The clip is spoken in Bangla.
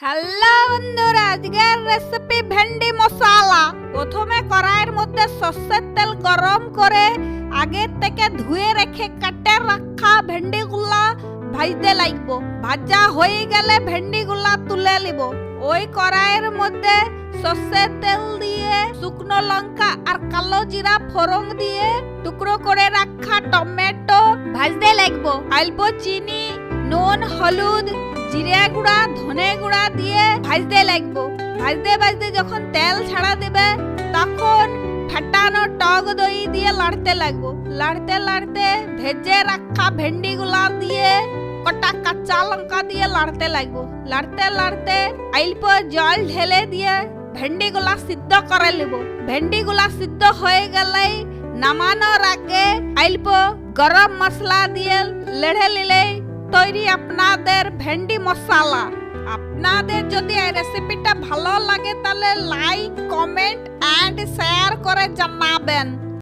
হ্যালো বন্ধুরা, আজকের রেসিপি ভেন্ডি মশলা। প্রথমে কড়াইয়ের মধ্যে সর্ষের তেল গরম করে আগে থেকে ধুয়ে রেখে কেটে রাখা ভেন্ডিগুলা ভাজতে লাগবো। ভাজা হয়ে গেলে ভেন্ডিগুলা তুলে নিব। ওই কড়াইয়ের মধ্যে সর্ষের তেল দিয়ে শুকনো লঙ্কা আর কালো জিরা ফোড়ন দিয়ে টুকরো করে রাখা টমেটো ভাজতে লাগবো। অল্প চিনি, নুন, হলুদ, জিরে গুঁড়া, ধনে গুঁড়া দিয়ে ভাজতে লাগবো। ভাজতে ভাজতে যখন তেল ছাড়া দেবে তখন ফাটানো টক দই দিয়ে লাড়তে লাগবো। লাড়তে লাড়তে ভেজে রাখা ভেন্ডি গুলা দিয়ে কটা কাঁচা লঙ্কা দিয়ে লাড়তে লাগবো। লাড়তে লাড়তে অল্প জল ঢেলে দিয়ে ভেন্ডি গুলা সিদ্ধ করে নেব। ভেন্ডি গুলা সিদ্ধ হয়ে গেলে নামানোর আগে অল্প গরম মশলা দিয়ে লেড়ে নিলে তৈরি আপনাদের ভেন্ডি মশলা। আপনাদের যদি এই রেসিপিটা ভালো লাগে তাহলে লাইক, কমেন্ট এন্ড শেয়ার করে জানাবেন।